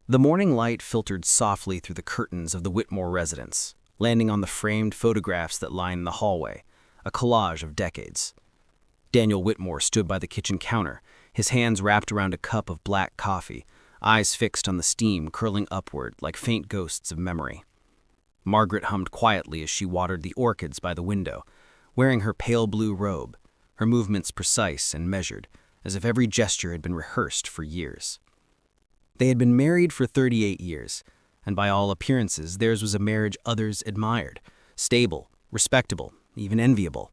The morning light filtered softly through the curtains of the Whitmore residence, landing on the framed photographs that lined the hallway, a collage of decades. Daniel Whitmore stood by the kitchen counter, his hands wrapped around a cup of black coffee, eyes fixed on the steam curling upward like faint ghosts of memory. Margaret hummed quietly as she watered the orchids by the window, wearing her pale blue robe, her movements precise and measured, as if every gesture had been rehearsed for years. They had been married for 38 years, and by all appearances theirs was a marriage others admired, stable, respectable, even enviable.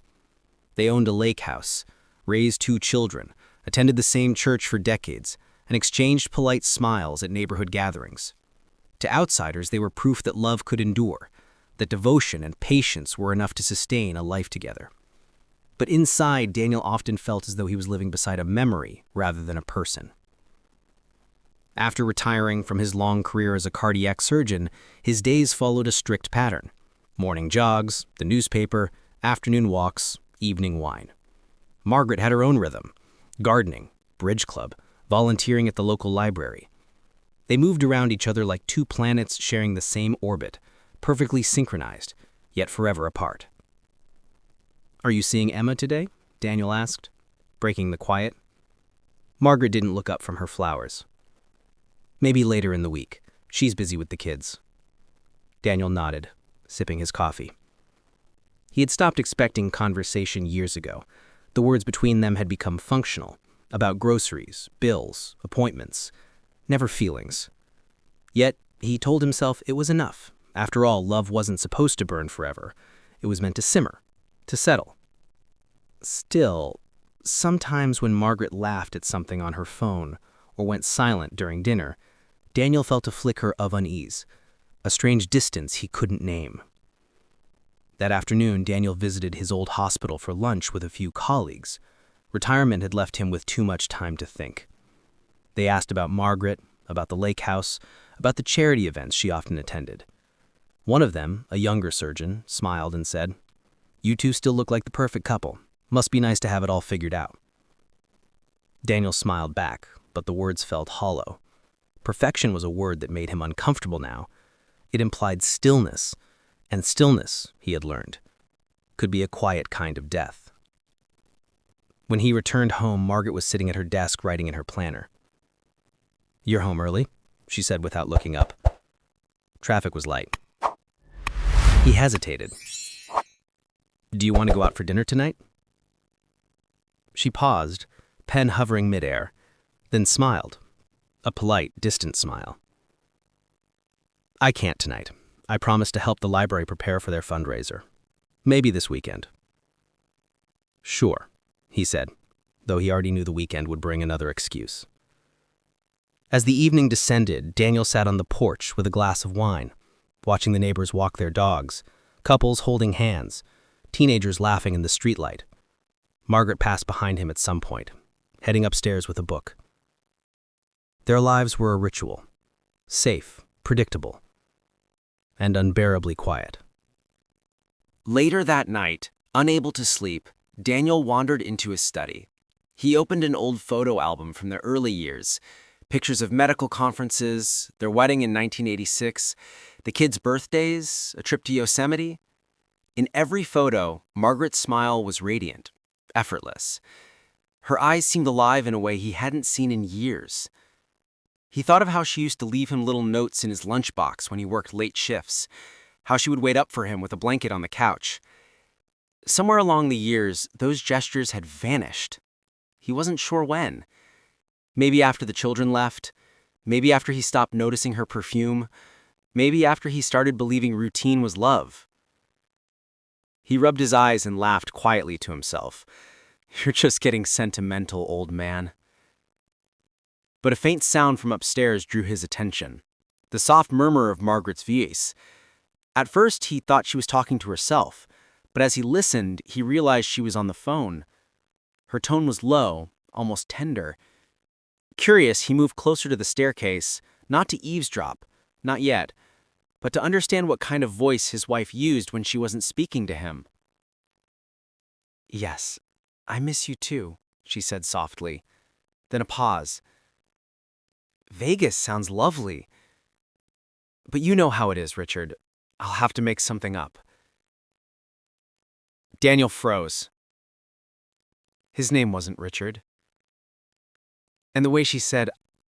They owned a lake house, raised 2 children, attended the same church for decades, and exchanged polite smiles at neighborhood gatherings. To outsiders, they were proof that love could endure, that devotion and patience were enough to sustain a life together. But inside, Daniel often felt as though he was living beside a memory rather than a person. After retiring from his long career as a cardiac surgeon, his days followed a strict pattern: morning jogs, the newspaper, afternoon walks, evening wine. Margaret had her own rhythm: gardening, bridge club, volunteering at the local library. They moved around each other like 2 planets sharing the same orbit, perfectly synchronized, yet forever apart. "Are you seeing Emma today?" Daniel asked, breaking the quiet. Margaret didn't look up from her flowers. "Maybe later in the week. She's busy with the kids." Daniel nodded, sipping his coffee. He had stopped expecting conversation years ago. The words between them had become functional, about groceries, bills, appointments, never feelings. Yet, he told himself it was enough. After all, love wasn't supposed to burn forever. It was meant to simmer, to settle. Still, sometimes when Margaret laughed at something on her phone or went silent during dinner, Daniel felt a flicker of unease, a strange distance he couldn't name. That afternoon, Daniel visited his old hospital for lunch with a few colleagues. Retirement had left him with too much time to think. They asked about Margaret, about the lake house, about the charity events she often attended. One of them, a younger surgeon, smiled and said, "You two still look like the perfect couple. Must be nice to have it all figured out." Daniel smiled back, but the words felt hollow. Perfection was a word that made him uncomfortable now. It implied stillness, and stillness, he had learned, could be a quiet kind of death. When he returned home, Margaret was sitting at her desk writing in her planner. "You're home early," she said without looking up. Traffic was light. He hesitated. "Do you want to go out for dinner tonight?" She paused, pen hovering midair, then smiled, a polite, distant smile. "I can't tonight. I promised to help the library prepare for their fundraiser. Maybe this weekend." "Sure," he said, though he already knew the weekend would bring another excuse. As the evening descended, Daniel sat on the porch with a glass of wine, watching the neighbors walk their dogs, couples holding hands, teenagers laughing in the streetlight. Margaret passed behind him at some point, heading upstairs with a book. Their lives were a ritual, safe, predictable, and unbearably quiet. Later that night, unable to sleep, Daniel wandered into his study. He opened an old photo album from their early years, pictures of medical conferences, their wedding in 1986, the kids' birthdays, a trip to Yosemite. In every photo, Margaret's smile was radiant, effortless. Her eyes seemed alive in a way he hadn't seen in years. He thought of how she used to leave him little notes in his lunchbox when he worked late shifts, how she would wait up for him with a blanket on the couch. Somewhere along the years, those gestures had vanished. He wasn't sure when. Maybe after the children left, maybe after he stopped noticing her perfume, maybe after he started believing routine was love. He rubbed his eyes and laughed quietly to himself. "You're just getting sentimental, old man." But a faint sound from upstairs drew his attention, the soft murmur of Margaret's voice. At first, he thought she was talking to herself, but as he listened, he realized she was on the phone. Her tone was low, almost tender. Curious, he moved closer to the staircase, not to eavesdrop, not yet, but to understand what kind of voice his wife used when she wasn't speaking to him. "Yes, I miss you too," she said softly. Then a pause. "Vegas sounds lovely. But you know how it is, Richard. I'll have to make something up. Daniel froze. His name wasn't Richard. And the way she said,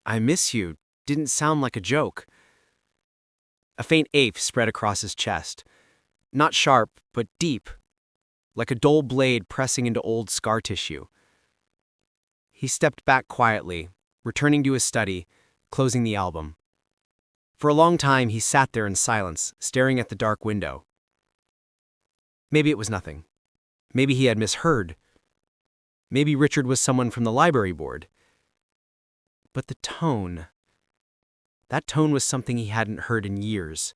"I miss you," didn't sound like a joke. A faint ache spread across his chest. Not sharp, but deep, like a dull blade pressing into old scar tissue. He stepped back quietly, returning to his study, closing the album. For a long time, he sat there in silence, staring at the dark window. Maybe it was nothing. Maybe he had misheard. Maybe Richard was someone from the library board. But the tone... that tone was something he hadn't heard in years.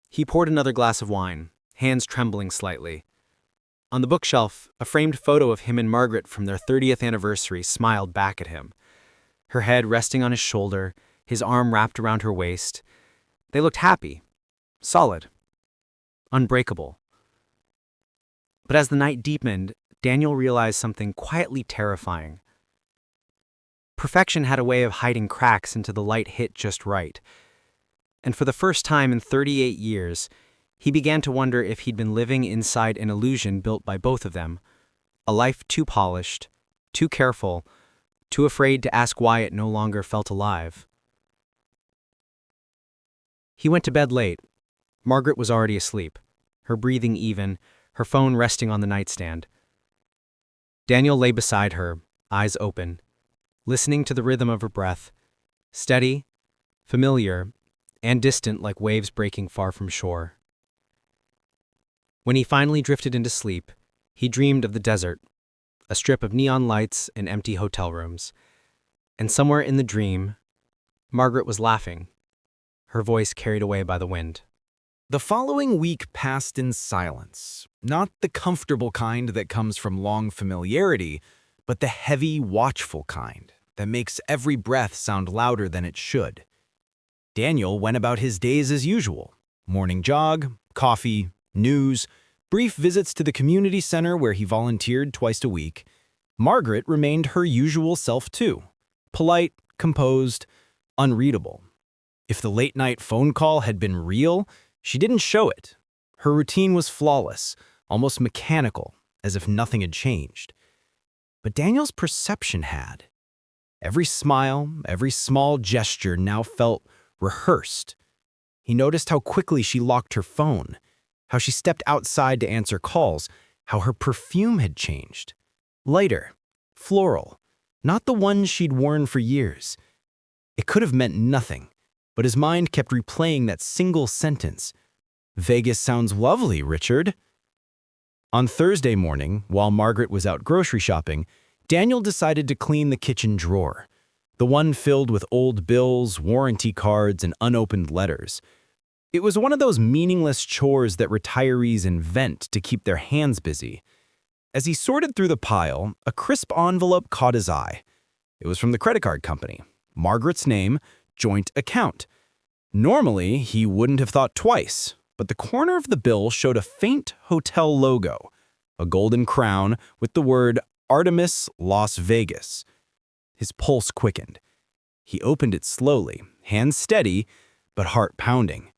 He poured another glass of wine, hands trembling slightly. On the bookshelf, a framed photo of him and Margaret from their 30th anniversary smiled back at him. Her head resting on his shoulder, his arm wrapped around her waist. They looked happy, solid, unbreakable. But as the night deepened, Daniel realized something quietly terrifying. Perfection had a way of hiding cracks until the light hit just right. And for the first time in 38 years, he began to wonder if he'd been living inside an illusion built by both of them. A life too polished, too careful, too afraid to ask why it no longer felt alive. He went to bed late. Margaret was already asleep, her breathing even, her phone resting on the nightstand. Daniel lay beside her, eyes open, listening to the rhythm of her breath, steady, familiar, and distant like waves breaking far from shore. When he finally drifted into sleep, he dreamed of the desert, a strip of neon lights and empty hotel rooms. And somewhere in the dream, Margaret was laughing, her voice carried away by the wind. The following week passed in silence, not the comfortable kind that comes from long familiarity, but the heavy, watchful kind that makes every breath sound louder than it should. Daniel went about his days as usual. Morning jog, coffee, news, brief visits to the community center where he volunteered twice a week. Margaret remained her usual self too, polite, composed, unreadable. If the late-night phone call had been real, she didn't show it. Her routine was flawless, almost mechanical, as if nothing had changed. But Daniel's perception had. Every smile, every small gesture now felt rehearsed. He noticed how quickly she locked her phone, how she stepped outside to answer calls, how her perfume had changed. Lighter, floral, not the one she'd worn for years. It could have meant nothing, but his mind kept replaying that single sentence. "Vegas sounds lovely, Richard." On Thursday morning, while Margaret was out grocery shopping, Daniel decided to clean the kitchen drawer, the one filled with old bills, warranty cards, and unopened letters. It was one of those meaningless chores that retirees invent to keep their hands busy. As he sorted through the pile, a crisp envelope caught his eye. It was from the credit card company. Margaret's name, joint account. Normally, he wouldn't have thought twice, but the corner of the bill showed a faint hotel logo, a golden crown with the word Artemis Las Vegas. His pulse quickened. He opened it slowly, hands steady, but heart pounding.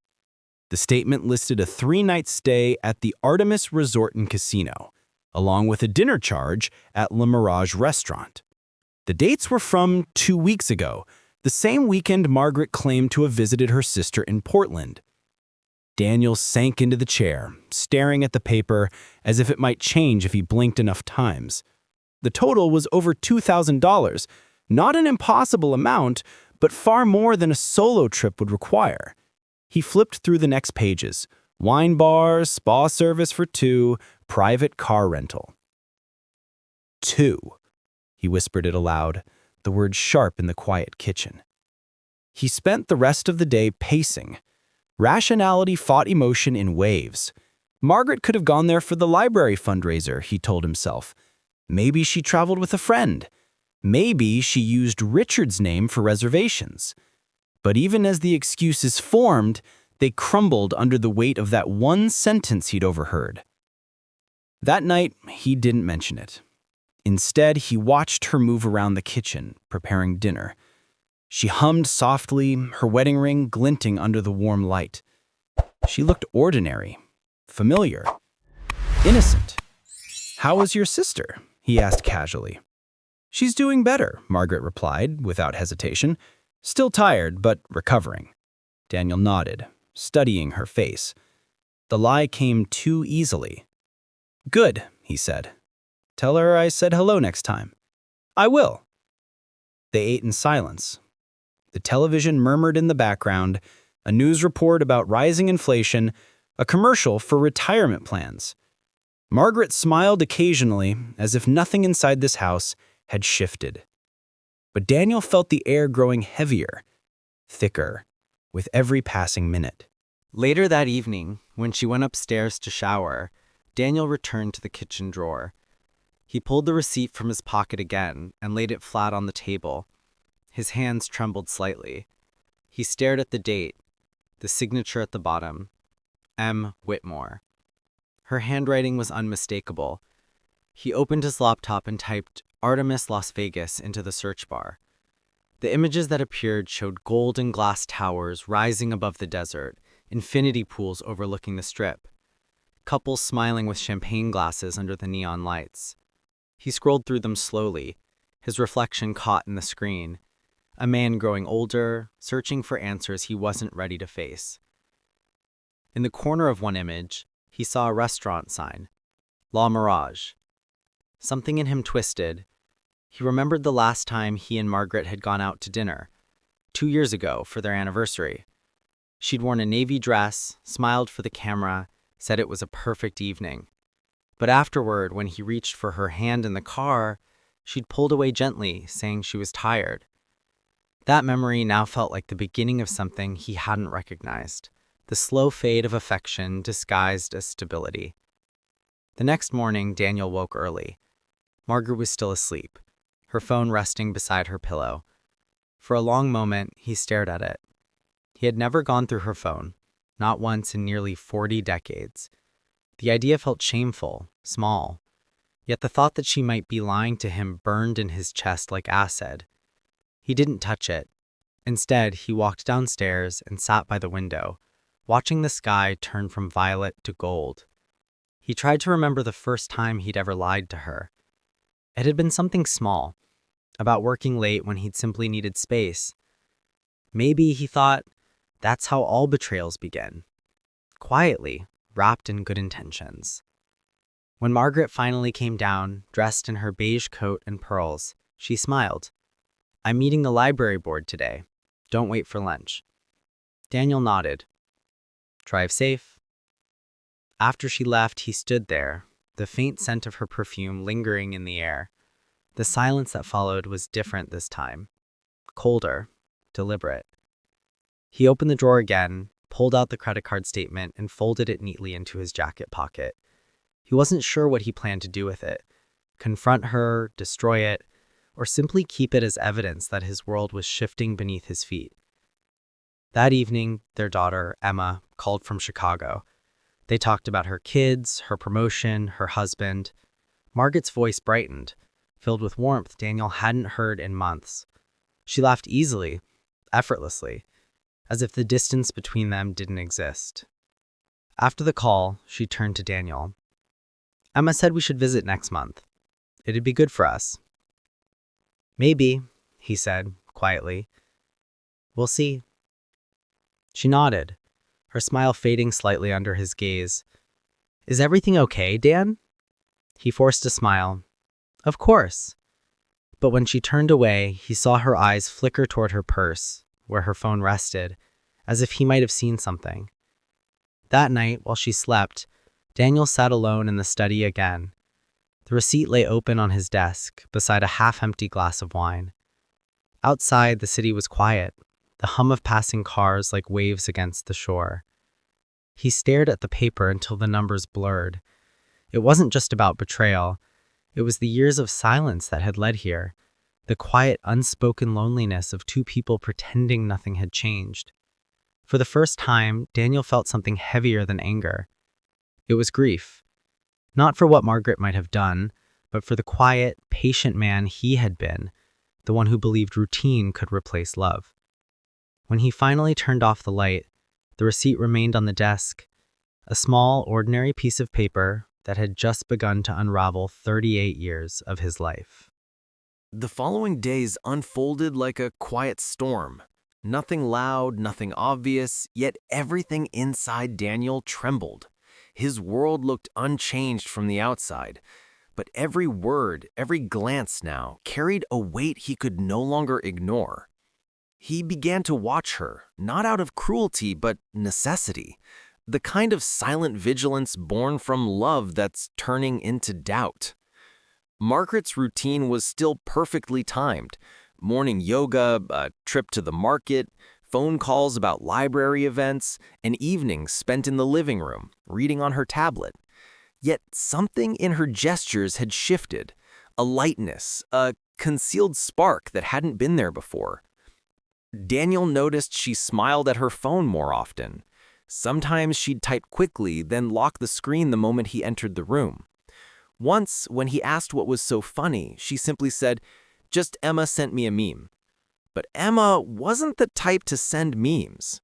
The statement listed a 3-night stay at the Artemis Resort and Casino, along with a dinner charge at Le Mirage restaurant. The dates were from 2 weeks ago, the same weekend Margaret claimed to have visited her sister in Portland. Daniel sank into the chair, staring at the paper as if it might change if he blinked enough times. The total was over $2,000, not an impossible amount, but far more than a solo trip would require. He flipped through the next pages. Wine bar, spa service for 2, private car rental. 2. He whispered it aloud, the word sharp in the quiet kitchen. He spent the rest of the day pacing. Rationality fought emotion in waves. Margaret could have gone there for the library fundraiser, he told himself. Maybe she traveled with a friend. Maybe she used Richard's name for reservations. But even as the excuses formed, they crumbled under the weight of that one sentence he'd overheard. That night, he didn't mention it. Instead, he watched her move around the kitchen, preparing dinner. She hummed softly, her wedding ring glinting under the warm light. She looked ordinary, familiar, innocent. "How is your sister?" he asked casually. "She's doing better," Margaret replied, without hesitation. "Still tired, but recovering." Daniel nodded, studying her face. The lie came too easily. "Good," he said. "Tell her I said hello next time." "I will." They ate in silence. The television murmured in the background, a news report about rising inflation, a commercial for retirement plans. Margaret smiled occasionally, as if nothing inside this house had shifted. But Daniel felt the air growing heavier, thicker, with every passing minute. Later that evening, when she went upstairs to shower, Daniel returned to the kitchen drawer. He pulled the receipt from his pocket again and laid it flat on the table. His hands trembled slightly. He stared at the date, the signature at the bottom. M. Whitmore. Her handwriting was unmistakable. He opened his laptop and typed Artemis Las Vegas into the search bar. The images that appeared showed golden glass towers rising above the desert, infinity pools overlooking the strip, couples smiling with champagne glasses under the neon lights. He scrolled through them slowly, his reflection caught in the screen. A man growing older, searching for answers he wasn't ready to face. In the corner of one image, he saw a restaurant sign, La Mirage. Something in him twisted. He remembered the last time he and Margaret had gone out to dinner, 2 years ago for their anniversary. She'd worn a navy dress, smiled for the camera, said it was a perfect evening. But afterward, when he reached for her hand in the car, she'd pulled away gently, saying she was tired. That memory now felt like the beginning of something he hadn't recognized, the slow fade of affection disguised as stability. The next morning, Daniel woke early. Margaret was still asleep, her phone resting beside her pillow. For a long moment, he stared at it. He had never gone through her phone, not once in nearly 40 decades. The idea felt shameful, small. Yet the thought that she might be lying to him burned in his chest like acid. He didn't touch it. Instead, he walked downstairs and sat by the window, watching the sky turn from violet to gold. He tried to remember the first time he'd ever lied to her. It had been something small, about working late when he'd simply needed space. Maybe, he thought, that's how all betrayals begin. Quietly, wrapped in good intentions. When Margaret finally came down, dressed in her beige coat and pearls, she smiled. "I'm meeting the library board today. Don't wait for lunch." Daniel nodded. "Drive safe." After she left, he stood there, the faint scent of her perfume lingering in the air. The silence that followed was different this time. Colder, deliberate. He opened the drawer again, pulled out the credit card statement, and folded it neatly into his jacket pocket. He wasn't sure what he planned to do with it. Confront her, destroy it, or simply keep it as evidence that his world was shifting beneath his feet. That evening, their daughter, Emma, called from Chicago. They talked about her kids, her promotion, her husband. Margaret's voice brightened, filled with warmth Daniel hadn't heard in months. She laughed easily, effortlessly, as if the distance between them didn't exist. After the call, she turned to Daniel. "Emma said we should visit next month. It'd be good for us." "Maybe," he said, quietly. "We'll see." She nodded, her smile fading slightly under his gaze. "Is everything okay, Dan?" He forced a smile. "Of course." But when she turned away, he saw her eyes flicker toward her purse, where her phone rested, as if he might have seen something. That night, while she slept, Daniel sat alone in the study again. The receipt lay open on his desk, beside a half-empty glass of wine. Outside, the city was quiet, the hum of passing cars like waves against the shore. He stared at the paper until the numbers blurred. It wasn't just about betrayal. It was the years of silence that had led here, the quiet, unspoken loneliness of two people pretending nothing had changed. For the first time, Daniel felt something heavier than anger. It was grief. Not for what Margaret might have done, but for the quiet, patient man he had been, the one who believed routine could replace love. When he finally turned off the light, the receipt remained on the desk, a small, ordinary piece of paper that had just begun to unravel 38 years of his life. The following days unfolded like a quiet storm. Nothing loud, nothing obvious, yet everything inside Daniel trembled. His world looked unchanged from the outside, but every word, every glance now carried a weight he could no longer ignore. He began to watch her, not out of cruelty, but necessity. The kind of silent vigilance born from love that's turning into doubt. Margaret's routine was still perfectly timed. Morning yoga, a trip to the market, phone calls about library events, and evenings spent in the living room, reading on her tablet. Yet something in her gestures had shifted, a lightness, a concealed spark that hadn't been there before. Daniel noticed she smiled at her phone more often. Sometimes she'd type quickly, then lock the screen the moment he entered the room. Once, when he asked what was so funny, she simply said, "Just Emma sent me a meme." But Emma wasn't the type to send memes.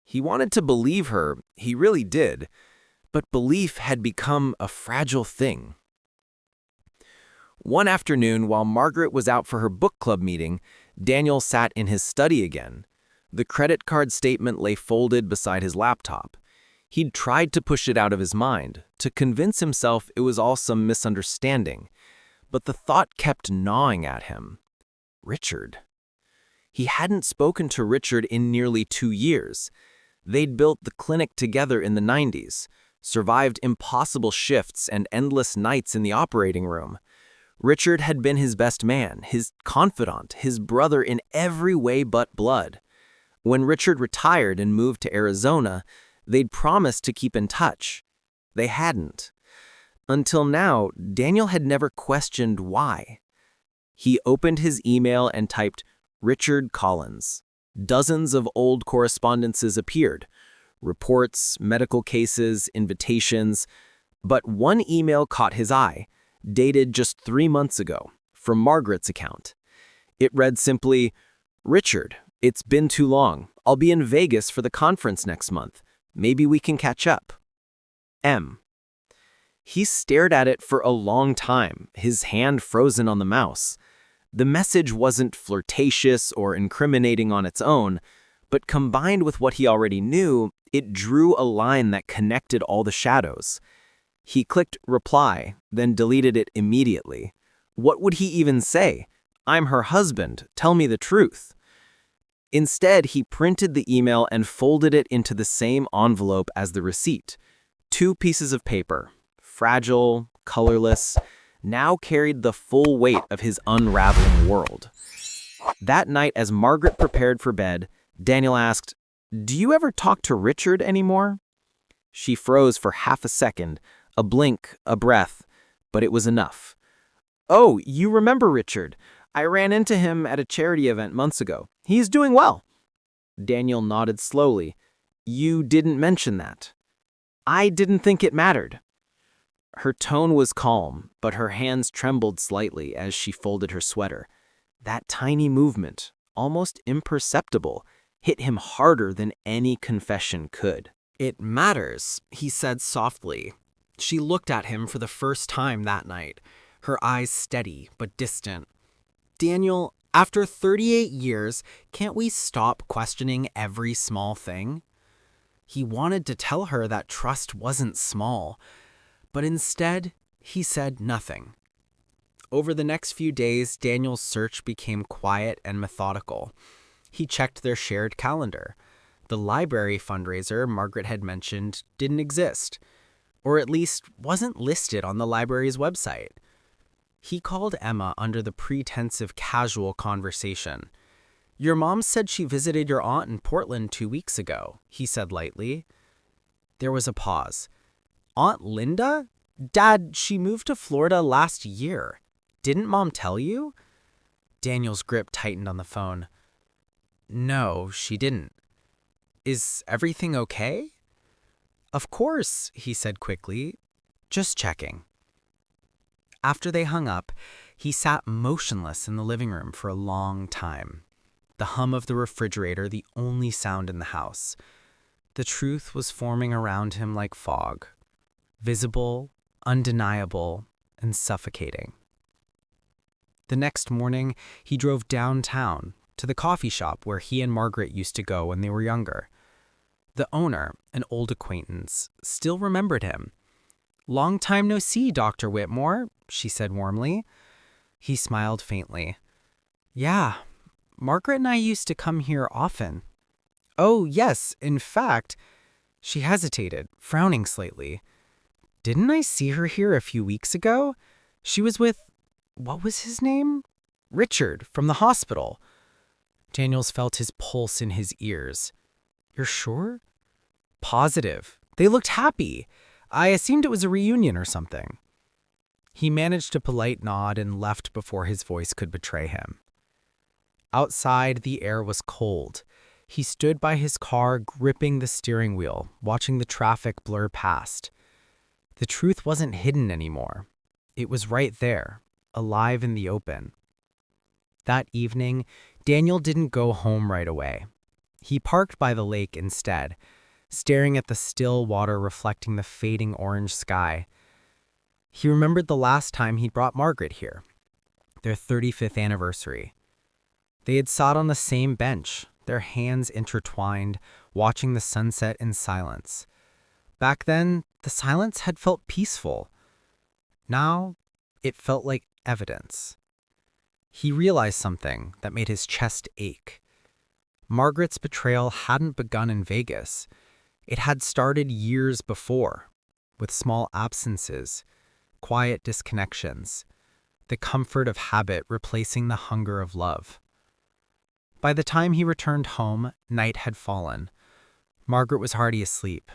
He wanted to believe her, he really did, but belief had become a fragile thing. One afternoon, while Margaret was out for her book club meeting, Daniel sat in his study again. The credit card statement lay folded beside his laptop. He'd tried to push it out of his mind, to convince himself it was all some misunderstanding, but the thought kept gnawing at him. Richard. He hadn't spoken to Richard in nearly 2 years. They'd built the clinic together in the 90s, survived impossible shifts and endless nights in the operating room. Richard had been his best man, his confidant, his brother in every way but blood. When Richard retired and moved to Arizona, they'd promised to keep in touch. They hadn't. Until now, Daniel had never questioned why. He opened his email and typed, "Richard Collins." Dozens of old correspondences appeared. Reports, medical cases, invitations. But one email caught his eye, dated just 3 months ago, from Margaret's account. It read simply, "Richard, it's been too long. I'll be in Vegas for the conference next month. Maybe we can catch up. M." He stared at it for a long time, his hand frozen on the mouse. The message wasn't flirtatious or incriminating on its own, but combined with what he already knew, it drew a line that connected all the shadows. He clicked reply, then deleted it immediately. What would he even say? "I'm her husband, tell me the truth." Instead, he printed the email and folded it into the same envelope as the receipt. 2 pieces of paper, fragile, colorless, now carried the full weight of his unraveling world. That night, as Margaret prepared for bed, Daniel asked, "Do you ever talk to Richard anymore?" She froze for half a second, a blink, a breath, but it was enough. "Oh, you remember Richard. I ran into him at a charity event months ago. He's doing well." Daniel nodded slowly. "You didn't mention that." "I didn't think it mattered." Her tone was calm, but her hands trembled slightly as she folded her sweater. That tiny movement, almost imperceptible, hit him harder than any confession could. "It matters," he said softly. She looked at him for the first time that night, her eyes steady but distant. "Daniel, after 38 years, can't we stop questioning every small thing?" He wanted to tell her that trust wasn't small, but instead, he said nothing. Over the next few days, Daniel's search became quiet and methodical. He checked their shared calendar. The library fundraiser Margaret had mentioned didn't exist, or at least wasn't listed on the library's website. He called Emma under the pretense of casual conversation. "Your mom said she visited your aunt in Portland 2 weeks ago," he said lightly. There was a pause. "Aunt Linda? Dad, she moved to Florida last year. Didn't Mom tell you?" Daniel's grip tightened on the phone. "No, she didn't. Is everything okay?" "Of course," he said quickly. "Just checking." After they hung up, He sat motionless in the living room for a long time, the hum of the refrigerator the only sound in the house. The truth was forming around him like fog, visible, undeniable, and suffocating. The next morning, he drove downtown to the coffee shop where he and Margaret used to go when they were younger. The owner, an old acquaintance, still remembered him. "Long time no see, Dr. Whitmore," she said warmly. He smiled faintly. "Yeah, Margaret and I used to come here often." "Oh, yes, in fact," she hesitated, frowning slightly. "Didn't I see her here a few weeks ago? She was with, what was his name? Richard, from the hospital." Daniels felt his pulse in his ears. "You're sure?" "Positive. They looked happy. I assumed it was a reunion or something." He managed a polite nod and left before his voice could betray him. Outside, the air was cold. He stood by his car, gripping the steering wheel, watching the traffic blur past. The truth wasn't hidden anymore. It was right there, alive in the open. That evening, Daniel didn't go home right away. He parked by the lake instead, staring at the still water reflecting the fading orange sky. He remembered the last time he'd brought Margaret here, their 35th anniversary. They had sat on the same bench, their hands intertwined, watching the sunset in silence. Back then, the silence had felt peaceful. Now, it felt like evidence. He realized something that made his chest ache. Margaret's betrayal hadn't begun in Vegas. It had started years before, with small absences, quiet disconnections, the comfort of habit replacing the hunger of love. By the time he returned home, night had fallen. Margaret was already asleep.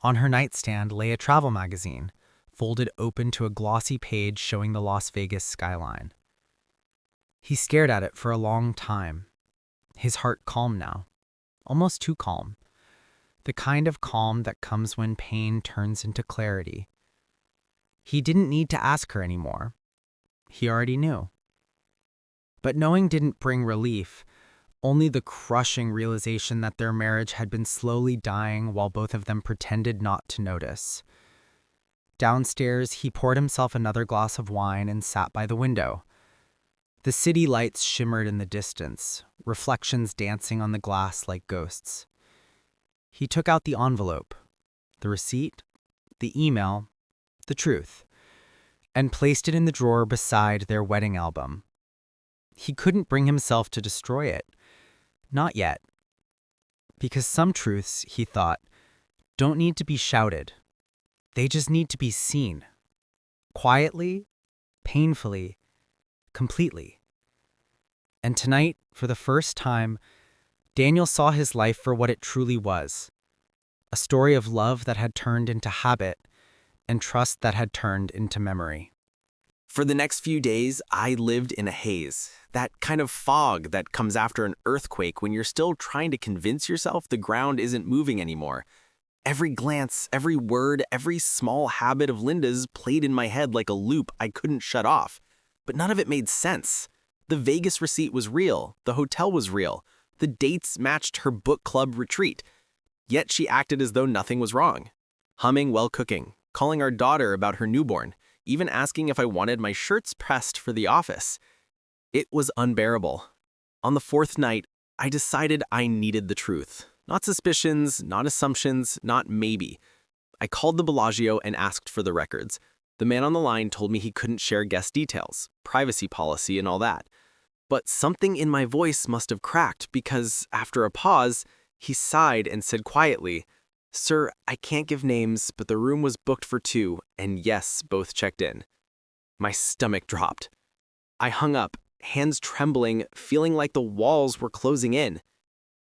On her nightstand lay a travel magazine, folded open to a glossy page showing the Las Vegas skyline. He stared at it for a long time, his heart calm now, almost too calm. The kind of calm that comes when pain turns into clarity. He didn't need to ask her anymore. He already knew. But knowing didn't bring relief, only the crushing realization that their marriage had been slowly dying while both of them pretended not to notice. Downstairs, he poured himself another glass of wine and sat by the window. The city lights shimmered in the distance, reflections dancing on the glass like ghosts. He took out the envelope, the receipt, the email, the truth, and placed it in the drawer beside their wedding album. He couldn't bring himself to destroy it. Not yet. Because some truths, he thought, don't need to be shouted. They just need to be seen. Quietly, painfully, completely. And tonight, for the first time, Daniel saw his life for what it truly was. A story of love that had turned into habit and trust that had turned into memory. For the next few days, I lived in a haze, that kind of fog that comes after an earthquake when you're still trying to convince yourself the ground isn't moving anymore. Every glance, every word, every small habit of Linda's played in my head like a loop I couldn't shut off. But none of it made sense. The Vegas receipt was real, the hotel was real, the dates matched her book club retreat. Yet she acted as though nothing was wrong. Humming while cooking, calling our daughter about her newborn, even asking if I wanted my shirts pressed for the office. It was unbearable. On the fourth night, I decided I needed the truth. Not suspicions, not assumptions, not maybe. I called the Bellagio and asked for the records. The man on the line told me he couldn't share guest details, privacy policy and all that. But something in my voice must have cracked because, after a pause, he sighed and said quietly, "Sir, I can't give names, but the room was booked for 2, and yes, both checked in." My stomach dropped. I hung up, hands trembling, feeling like the walls were closing in.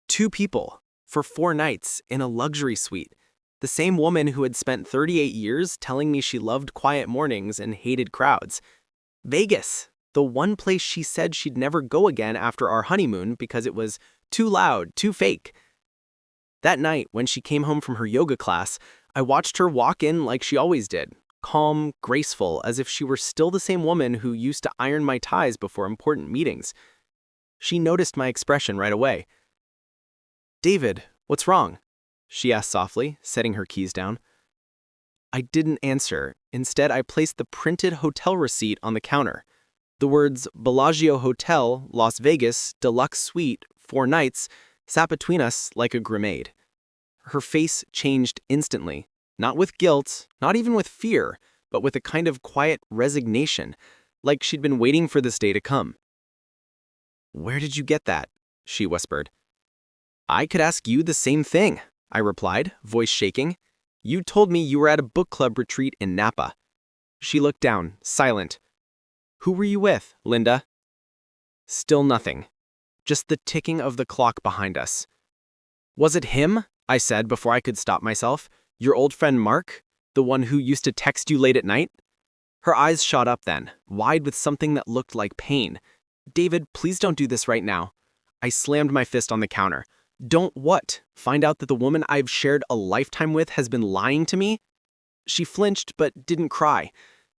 2 people, for 4 nights, in a luxury suite. The same woman who had spent 38 years telling me she loved quiet mornings and hated crowds. Vegas, the one place she said she'd never go again after our honeymoon because it was too loud, too fake. That night, when she came home from her yoga class, I watched her walk in like she always did, calm, graceful, as if she were still the same woman who used to iron my ties before important meetings. She noticed my expression right away. "David, what's wrong?" she asked softly, setting her keys down. I didn't answer. Instead, I placed the printed hotel receipt on the counter. The words Bellagio Hotel, Las Vegas, Deluxe Suite, 4 nights, sat between us like a grenade. Her face changed instantly, not with guilt, not even with fear, but with a kind of quiet resignation, like she'd been waiting for this day to come. "Where did you get that?" she whispered. "I could ask you the same thing," I replied, voice shaking. "You told me you were at a book club retreat in Napa." She looked down, silent. "Who were you with, Linda?" Still nothing. Just the ticking of the clock behind us. "Was it him?" I said before I could stop myself. "Your old friend Mark? The one who used to text you late at night?" Her eyes shot up then, wide with something that looked like pain. "David, please don't do this right now." I slammed my fist on the counter. "Don't what? Find out that the woman I've shared a lifetime with has been lying to me?" She flinched but didn't cry.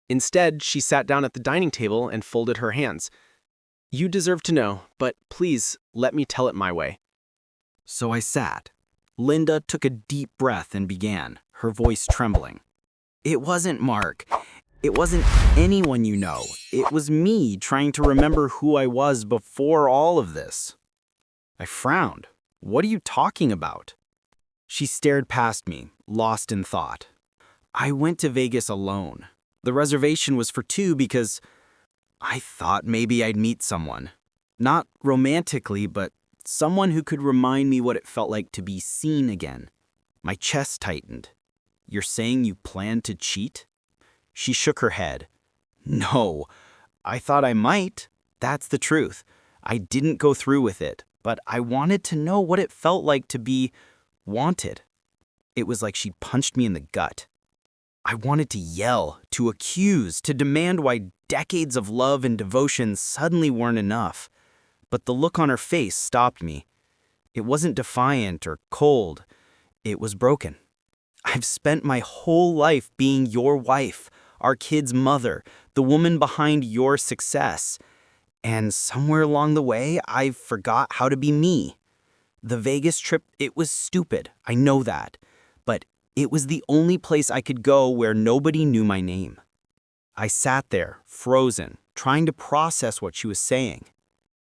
Instead, she sat down at the dining table and folded her hands. "You deserve to know, but please let me tell it my way." So I sat. Linda took a deep breath and began, her voice trembling. "It wasn't Mark. It wasn't anyone you know. It was me trying to remember who I was before all of this." I frowned. "What are you talking about?" She stared past me, lost in thought. "I went to Vegas alone. The reservation was for 2 because I thought maybe I'd meet someone. Not romantically, but someone who could remind me what it felt like to be seen again." My chest tightened. "You're saying you planned to cheat?" She shook her head. "No, I thought I might. That's the truth. I didn't go through with it, but I wanted to know what it felt like to be wanted." It was like she punched me in the gut. I wanted to yell, to accuse, to demand why decades of love and devotion suddenly weren't enough. But the look on her face stopped me. It wasn't defiant or cold. It was broken. "I've spent my whole life being your wife, our kid's mother, the woman behind your success. And somewhere along the way, I forgot how to be me. The Vegas trip, it was stupid, I know that. But it was the only place I could go where nobody knew my name." I sat there, frozen, trying to process what she was saying.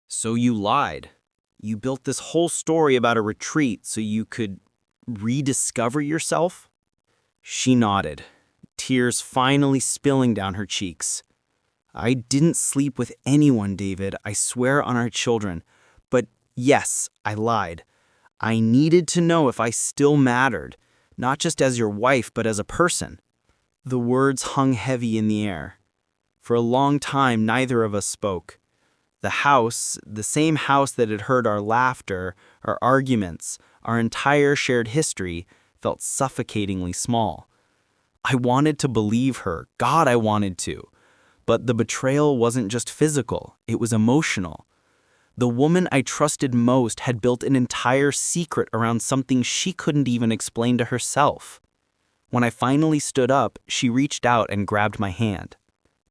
"So you lied. You built this whole story about a retreat so you could rediscover yourself?" She nodded, tears finally spilling down her cheeks. "I didn't sleep with anyone, David, I swear on our children. But yes, I lied. I needed to know if I still mattered, not just as your wife, but as a person." The words hung heavy in the air. For a long time, neither of us spoke. The house, the same house that had heard our laughter, our arguments, our entire shared history, felt suffocatingly small. I wanted to believe her. God, I wanted to. But the betrayal wasn't just physical, it was emotional. The woman I trusted most had built an entire secret around something she couldn't even explain to herself. When I finally stood up, she reached out and grabbed my hand.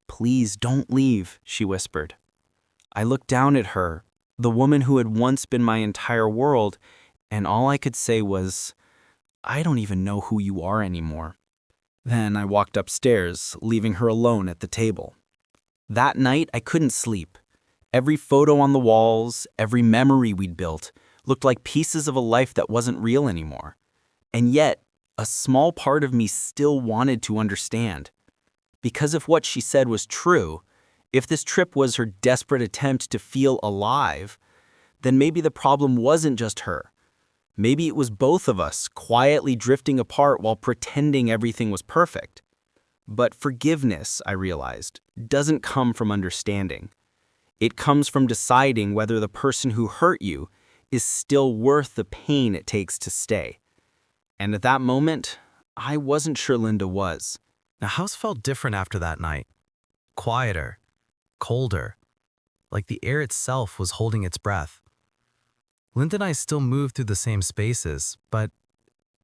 "Please don't leave," she whispered. I looked down at her, the woman who had once been my entire world, and all I could say was, "I don't even know who you are anymore." Then I walked upstairs, leaving her alone at the table. That night, I couldn't sleep. Every photo on the walls, every memory we'd built, looked like pieces of a life that wasn't real anymore. And yet, a small part of me still wanted to understand. Because if what she said was true, if this trip was her desperate attempt to feel alive, then maybe the problem wasn't just her. Maybe it was both of us quietly drifting apart while pretending everything was perfect. But forgiveness, I realized, doesn't come from understanding. It comes from deciding whether the person who hurt you is still worth the pain it takes to stay. And at that moment, I wasn't sure Linda was. The house felt different after that night. Quieter, colder, like the air itself was holding its breath. Linda and I still moved through the same spaces, but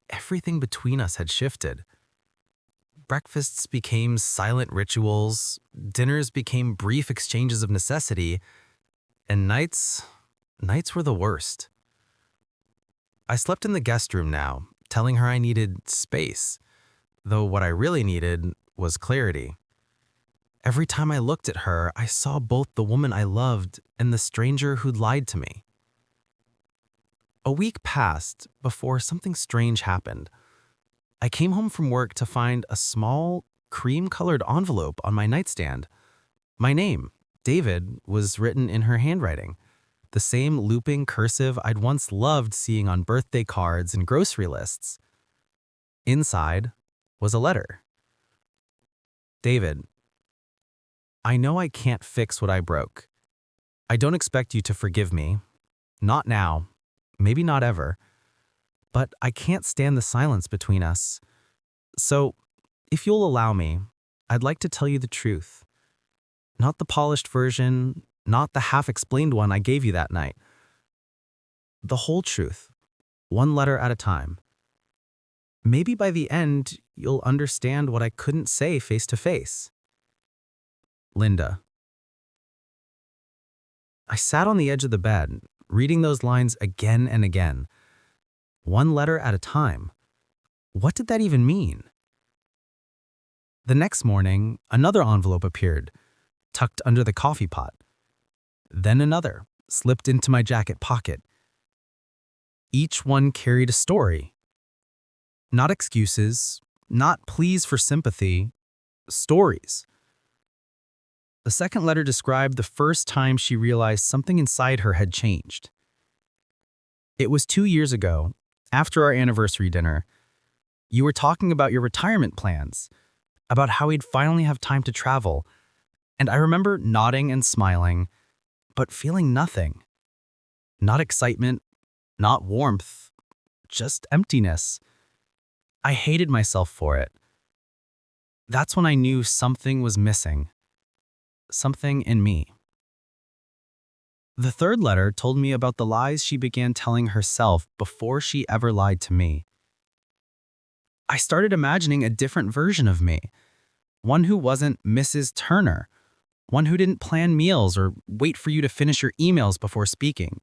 everything between us had shifted. breakfasts became silent rituals, dinners became brief exchanges of necessity, and nights were the worst. I slept in the guest room now, telling her I needed space, though what I really needed was clarity. Every time I looked at her, I saw both the woman I loved and the stranger who'd lied to me. A week passed before something strange happened. I came home from work to find a small, cream-colored envelope on my nightstand. My name, David, was written in her handwriting, the same looping cursive I'd once loved seeing on birthday cards and grocery lists. Inside was a letter. David, I know I can't fix what I broke. I don't expect you to forgive me. Not now. Maybe not ever. But I can't stand the silence between us. So, if you'll allow me, I'd like to tell you the truth. Not the polished version, not the half-explained one I gave you that night. The whole truth, one letter at a time. Maybe by the end, you'll understand what I couldn't say face to face. Linda. I sat on the edge of the bed, reading those lines again and again. One letter at a time. What did that even mean? The next morning, another envelope appeared, tucked under the coffee pot. Then another, slipped into my jacket pocket. Each one carried a story. Not excuses, not pleas for sympathy, stories. The second letter described the first time she realized something inside her had changed. It was 2 years ago, after our anniversary dinner. You were talking about your retirement plans, about how we'd finally have time to travel, and I remember nodding and smiling, but feeling nothing. Not excitement, not warmth, just emptiness. I hated myself for it. That's when I knew something was missing. Something in me. The third letter told me about the lies she began telling herself before she ever lied to me. I started imagining a different version of me, one who wasn't Mrs. Turner, one who didn't plan meals or wait for you to finish your emails before speaking.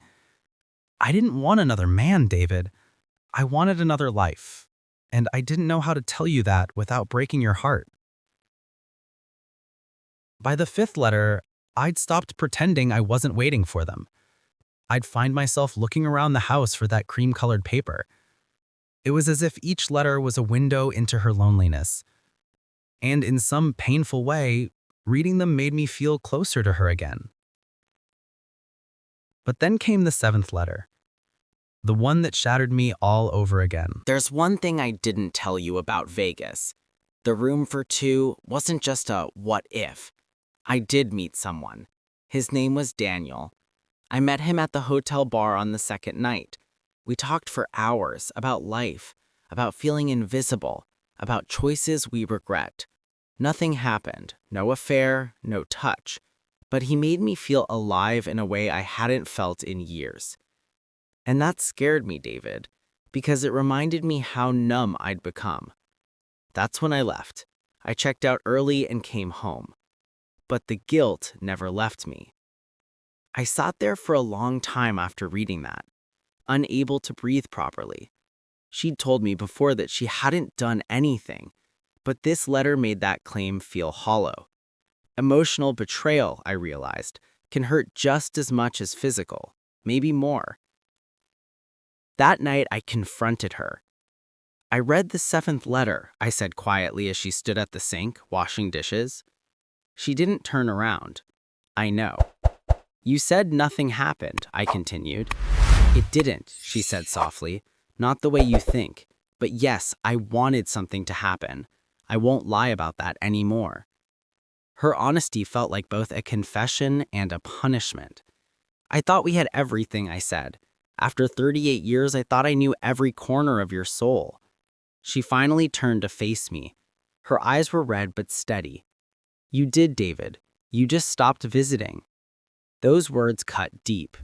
I didn't want another man, David. I wanted another life, and I didn't know how to tell you that without breaking your heart. By the fifth letter, I'd stopped pretending I wasn't waiting for them. I'd find myself looking around the house for that cream-colored paper. It was as if each letter was a window into her loneliness. And in some painful way, reading them made me feel closer to her again. But then came the seventh letter, the one that shattered me all over again. There's one thing I didn't tell you about Vegas. The room for two wasn't just a what if. I did meet someone. His name was Daniel. I met him at the hotel bar on the second night. We talked for hours about life, about feeling invisible, about choices we regret. Nothing happened, no affair, no touch, but he made me feel alive in a way I hadn't felt in years. And that scared me, David, because it reminded me how numb I'd become. That's when I left. I checked out early and came home. But the guilt never left me. I sat there for a long time after reading that, unable to breathe properly. She'd told me before that she hadn't done anything, but this letter made that claim feel hollow. Emotional betrayal, I realized, can hurt just as much as physical, maybe more. That night, I confronted her. I read the seventh letter, I said quietly as she stood at the sink, washing dishes. She didn't turn around. I know. You said nothing happened, I continued. It didn't, she said softly. Not the way you think. But yes, I wanted something to happen. I won't lie about that anymore. Her honesty felt like both a confession and a punishment. I thought we had everything, I said. After 38 years, I thought I knew every corner of your soul. She finally turned to face me. Her eyes were red but steady. You did, David. You just stopped visiting. Those words cut deep,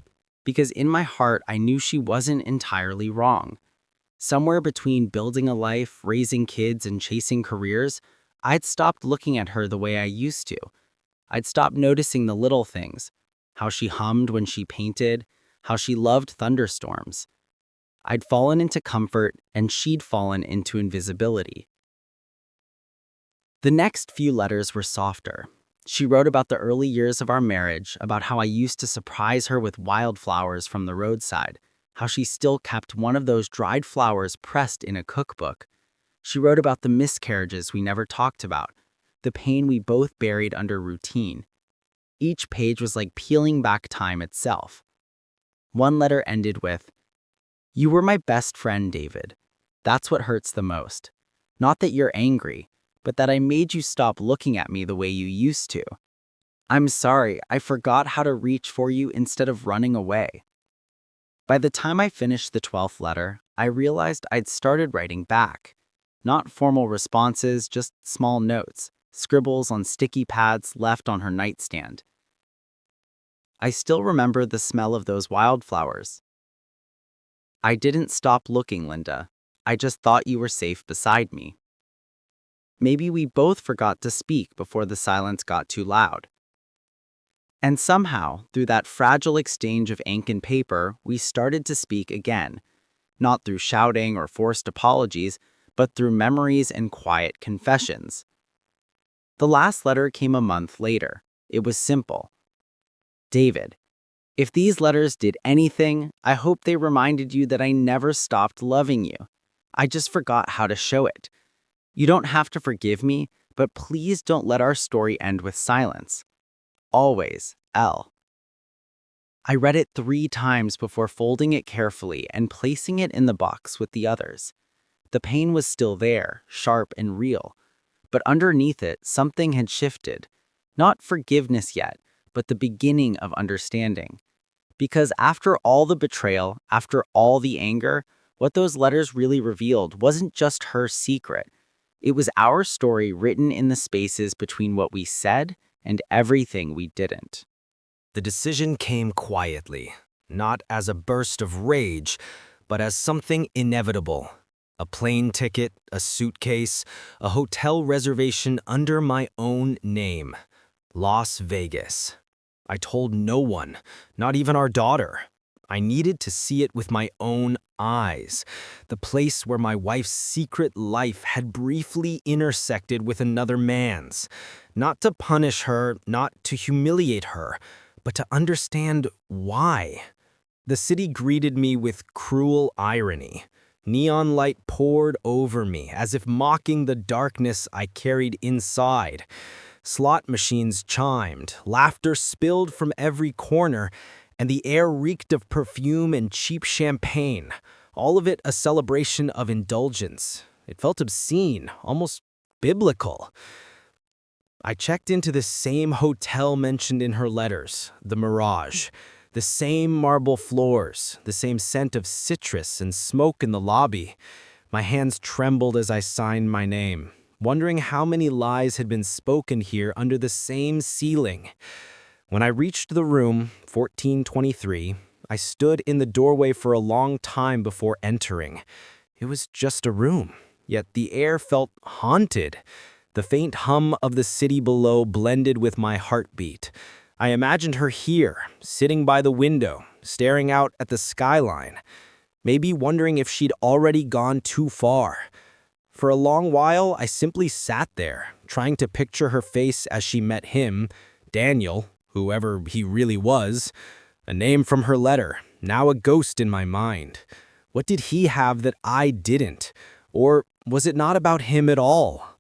because in my heart I knew she wasn't entirely wrong. Somewhere between building a life, raising kids, and chasing careers, I'd stopped looking at her the way I used to. I'd stopped noticing the little things, how she hummed when she painted, how she loved thunderstorms. I'd fallen into comfort, and she'd fallen into invisibility. The next few letters were softer. She wrote about the early years of our marriage, about how I used to surprise her with wildflowers from the roadside, how she still kept one of those dried flowers pressed in a cookbook. She wrote about the miscarriages we never talked about, the pain we both buried under routine. Each page was like peeling back time itself. One letter ended with, "You were my best friend, David. That's what hurts the most. Not that you're angry, but that I made you stop looking at me the way you used to. I'm sorry, I forgot how to reach for you instead of running away." By the time I finished the 12th letter, I realized I'd started writing back. Not formal responses, just small notes, scribbles on sticky pads left on her nightstand. I still remember the smell of those wildflowers. "I didn't stop looking, Linda. I just thought you were safe beside me." Maybe we both forgot to speak before the silence got too loud. And somehow, through that fragile exchange of ink and paper, we started to speak again, not through shouting or forced apologies, but through memories and quiet confessions. The last letter came a month later. It was simple. "David, if these letters did anything, I hope they reminded you that I never stopped loving you. I just forgot how to show it. You don't have to forgive me, but please don't let our story end with silence. Always, L." I read it 3 times before folding it carefully and placing it in the box with the others. The pain was still there, sharp and real, but underneath it, something had shifted. Not forgiveness yet, but the beginning of understanding. Because after all the betrayal, after all the anger, what those letters really revealed wasn't just her secret. It was our story written in the spaces between what we said and everything we didn't. The decision came quietly, not as a burst of rage, but as something inevitable. A plane ticket, a suitcase, a hotel reservation under my own name. Las Vegas. I told no one, not even our daughter. I needed to see it with my own eyes, the place where my wife's secret life had briefly intersected with another man's. Not to punish her, not to humiliate her, but to understand why. The city greeted me with cruel irony. Neon light poured over me, as if mocking the darkness I carried inside. Slot machines chimed, laughter spilled from every corner, and the air reeked of perfume and cheap champagne, all of it a celebration of indulgence. It felt obscene, almost biblical. I checked into the same hotel mentioned in her letters, the Mirage. The same marble floors, the same scent of citrus and smoke in the lobby. My hands trembled as I signed my name, wondering how many lies had been spoken here under the same ceiling. When I reached the room, 1423, I stood in the doorway for a long time before entering. It was just a room, yet the air felt haunted. The faint hum of the city below blended with my heartbeat. I imagined her here, sitting by the window, staring out at the skyline, maybe wondering if she'd already gone too far. For a long while, I simply sat there, trying to picture her face as she met him, Daniel, whoever he really was, a name from her letter, now a ghost in my mind. What did he have that I didn't? Or was it not about him at all?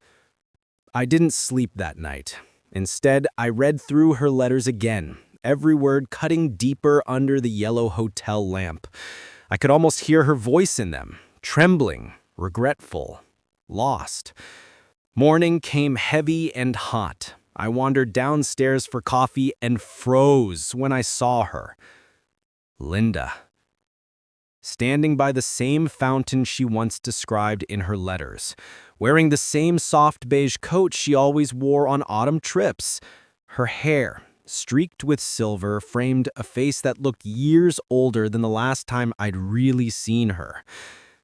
I didn't sleep that night. Instead, I read through her letters again, every word cutting deeper under the yellow hotel lamp. I could almost hear her voice in them, trembling, regretful, lost. Morning came heavy and hot. I wandered downstairs for coffee and froze when I saw her. Linda. Standing by the same fountain she once described in her letters, wearing the same soft beige coat she always wore on autumn trips. Her hair, streaked with silver, framed a face that looked years older than the last time I'd really seen her.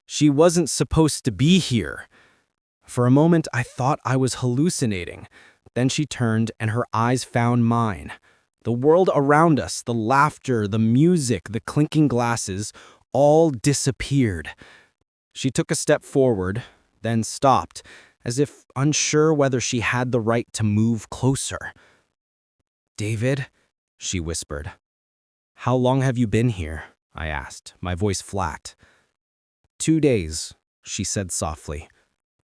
She wasn't supposed to be here. For a moment, I thought I was hallucinating. Then she turned and her eyes found mine. The world around us, the laughter, the music, the clinking glasses, all disappeared. She took a step forward, then stopped, as if unsure whether she had the right to move closer. "David," she whispered. "How long have you been here?" I asked, my voice flat. "2 days," she said softly.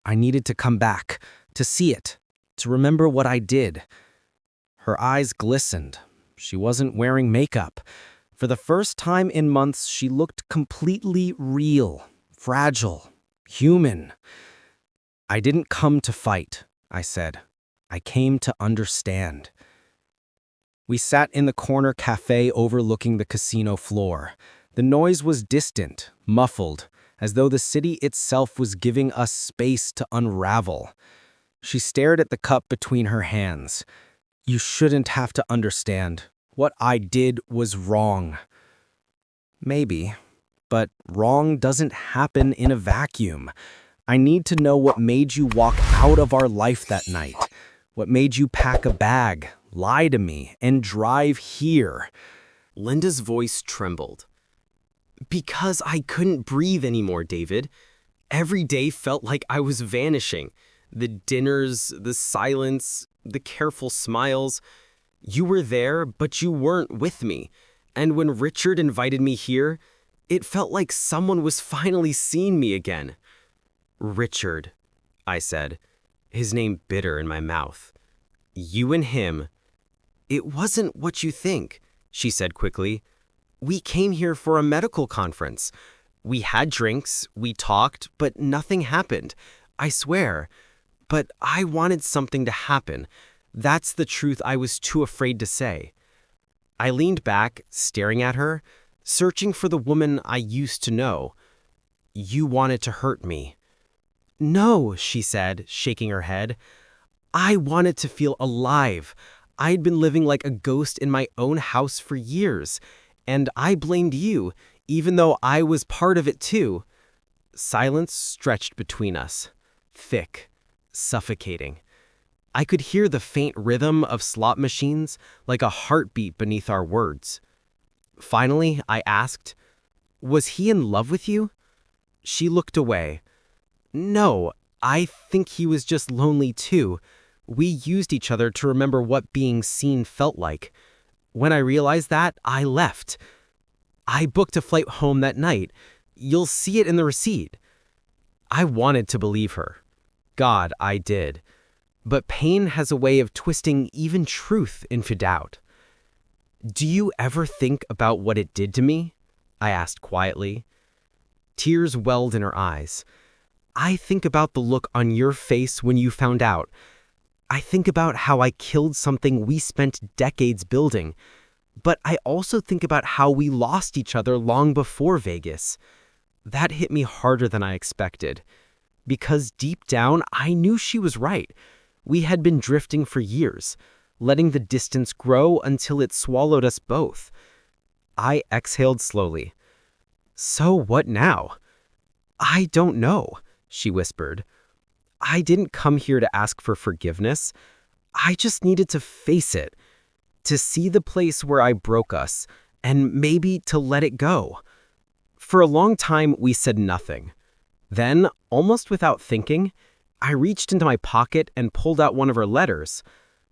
"I needed to come back, to see it, to remember what I did." Her eyes glistened. She wasn't wearing makeup. For the first time in months, she looked completely real, fragile, human. "I didn't come to fight," I said. "I came to understand." We sat in the corner cafe overlooking the casino floor. The noise was distant, muffled, as though the city itself was giving us space to unravel. She stared at the cup between her hands. "You shouldn't have to understand. What I did was wrong." Maybe, but wrong doesn't happen in a vacuum. I need to know what made you walk out of our life that night. What made you pack a bag, lie to me, and drive here? Linda's voice trembled. "Because I couldn't breathe anymore, David. Every day felt like I was vanishing. The dinners, the silence, the careful smiles. You were there, but you weren't with me. And when Richard invited me here, it felt like someone was finally seeing me again." "Richard," I said, his name bitter in my mouth. "You and him." "It wasn't what you think," she said quickly. "We came here for a medical conference. We had drinks, we talked, but nothing happened. I swear. But I wanted something to happen. That's the truth I was too afraid to say." I leaned back, staring at her, searching for the woman I used to know. "You wanted to hurt me." "No," she said, shaking her head. "I wanted to feel alive. I'd been living like a ghost in my own house for years, and I blamed you, even though I was part of it too." Silence stretched between us, thick, suffocating. I could hear the faint rhythm of slot machines like a heartbeat beneath our words. Finally, I asked, "Was he in love with you?" She looked away. "No, I think he was just lonely too. We used each other to remember what being seen felt like. When I realized that, I left. I booked a flight home that night. You'll see it in the receipt." I wanted to believe her. God, I did. But pain has a way of twisting even truth into doubt. "Do you ever think about what it did to me?" I asked quietly. Tears welled in her eyes. "I think about the look on your face when you found out. I think about how I killed something we spent decades building. But I also think about how we lost each other long before Vegas. That hit me harder than I expected. Because deep down, I knew she was right. We had been drifting for years, letting the distance grow until it swallowed us both." I exhaled slowly. "So what now?" "I don't know," she whispered. "I didn't come here to ask for forgiveness. I just needed to face it, to see the place where I broke us, and maybe to let it go." For a long time, we said nothing. Then, almost without thinking, I reached into my pocket and pulled out one of her letters,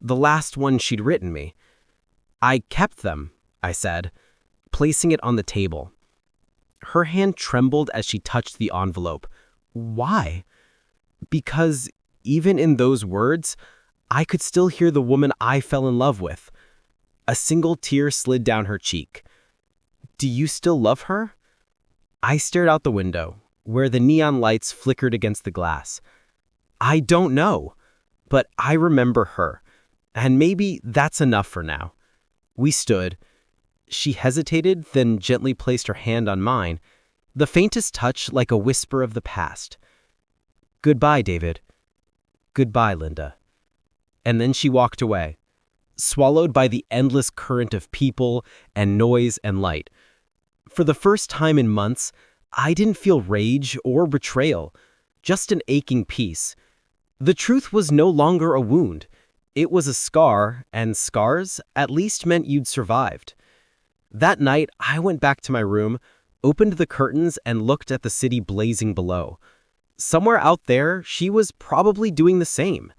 the last one she'd written me. "I kept them," I said, placing it on the table. Her hand trembled as she touched the envelope. "Why?" Because even in those words, I could still hear the woman I fell in love with. A single tear slid down her cheek. "Do you still love her?" I stared out the window, where the neon lights flickered against the glass. "I don't know, but I remember her, and maybe that's enough for now." We stood. She hesitated, then gently placed her hand on mine, the faintest touch like a whisper of the past. "Goodbye, David. Goodbye, Linda." And then she walked away, swallowed by the endless current of people and noise and light. For the first time in months, I didn't feel rage or betrayal, just an aching peace, The truth was no longer a wound. It was a scar, and scars at least meant you'd survived. That night, I went back to my room, opened the curtains, and looked at the city blazing below. Somewhere out there, she was probably doing the same.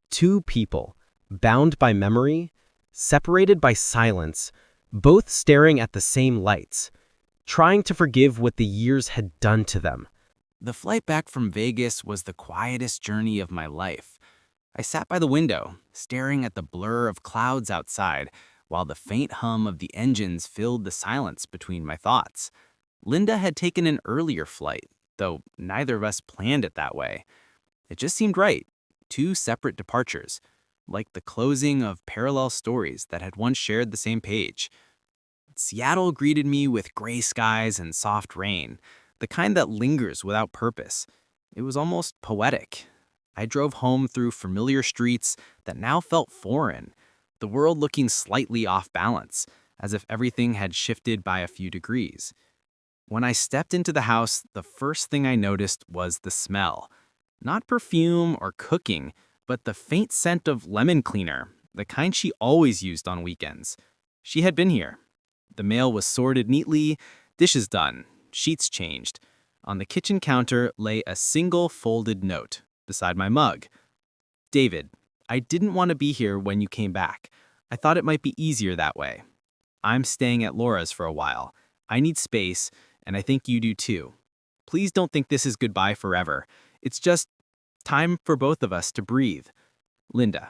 Two people, bound by memory, separated by silence, both staring at the same lights, trying to forgive what the years had done to them. The flight back from Vegas was the quietest journey of my life. I sat by the window, staring at the blur of clouds outside, while the faint hum of the engines filled the silence between my thoughts. Linda had taken an earlier flight, though neither of us planned it that way. It just seemed right. Two separate departures, like the closing of parallel stories that had once shared the same page. Seattle greeted me with gray skies and soft rain, the kind that lingers without purpose. It was almost poetic. I drove home through familiar streets that now felt foreign, the world looking slightly off balance, as if everything had shifted by a few degrees. When I stepped into the house, the first thing I noticed was the smell. Not perfume or cooking, but the faint scent of lemon cleaner, the kind she always used on weekends. She had been here. The mail was sorted neatly, dishes done, sheets changed. On the kitchen counter lay a single folded note beside my mug. David, I didn't want to be here when you came back. I thought it might be easier that way. I'm staying at Laura's for a while. I need space, and I think you do too. Please don't think this is goodbye forever. It's just time for both of us to breathe. Linda.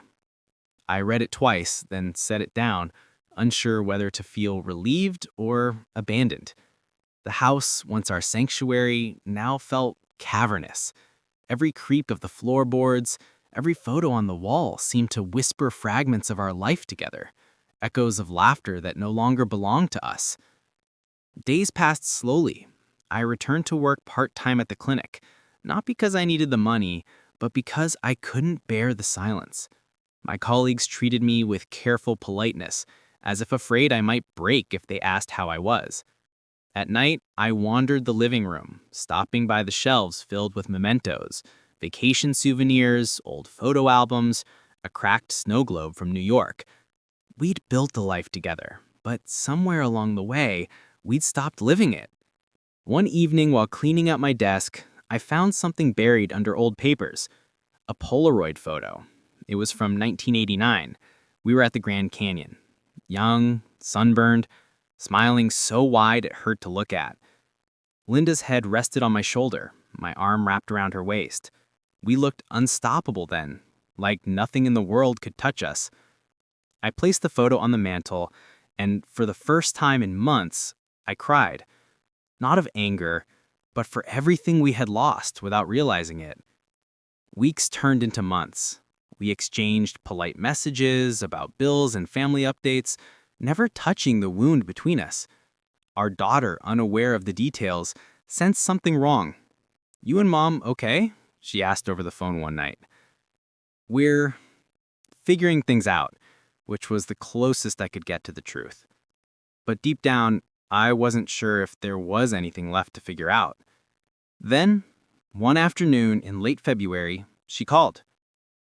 I read it twice, then set it down, unsure whether to feel relieved or abandoned. The house, once our sanctuary, now felt cavernous. Every creak of the floorboards, every photo on the wall seemed to whisper fragments of our life together, echoes of laughter that no longer belonged to us. Days passed slowly. I returned to work part-time at the clinic, not because I needed the money, but because I couldn't bear the silence. My colleagues treated me with careful politeness, as if afraid I might break if they asked how I was. At night, I wandered the living room, stopping by the shelves filled with mementos, vacation souvenirs, old photo albums, a cracked snow globe from New York. We'd built a life together, but somewhere along the way, we'd stopped living it. One evening while cleaning out my desk, I found something buried under old papers. A Polaroid photo. It was from 1989. We were at the Grand Canyon. Young, sunburned, smiling so wide it hurt to look at. Linda's head rested on my shoulder, my arm wrapped around her waist. We looked unstoppable then, like nothing in the world could touch us. I placed the photo on the mantel, and for the first time in months, I cried. Not of anger, but for everything we had lost without realizing it. Weeks turned into months. We exchanged polite messages about bills and family updates, never touching the wound between us. Our daughter, unaware of the details, sensed something wrong. "You and Mom okay?" she asked over the phone one night. "We're figuring things out," which was the closest I could get to the truth. But deep down, I wasn't sure if there was anything left to figure out. Then, one afternoon in late February, she called.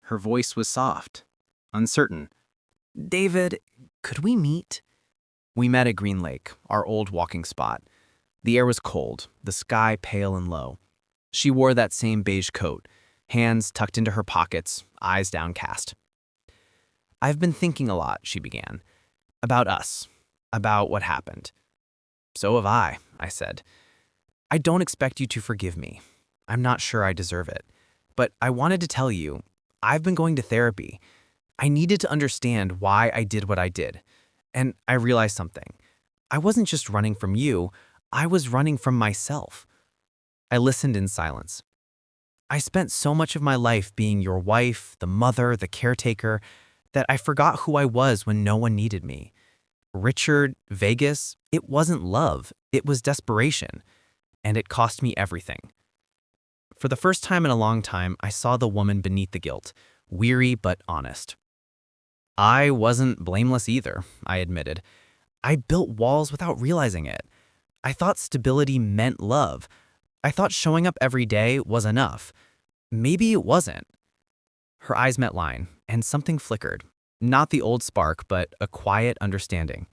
Her voice was soft, uncertain. David, could we meet? We met at Green Lake, our old walking spot. The air was cold, the sky pale and low. She wore that same beige coat, hands tucked into her pockets, eyes downcast. I've been thinking a lot, she began. About us, about what happened. So have I said. I don't expect you to forgive me. I'm not sure I deserve it. But I wanted to tell you, I've been going to therapy. I needed to understand why I did what I did. And I realized something. I wasn't just running from you, I was running from myself. I listened in silence. I spent so much of my life being your wife, the mother, the caretaker, that I forgot who I was when no one needed me. Richard, Vegas, it wasn't love, it was desperation. And it cost me everything. For the first time in a long time, I saw the woman beneath the guilt, weary but honest. I wasn't blameless either, I admitted. I built walls without realizing it. I thought stability meant love. I thought showing up every day was enough. Maybe it wasn't. Her eyes met mine, and something flickered. Not the old spark, but a quiet understanding.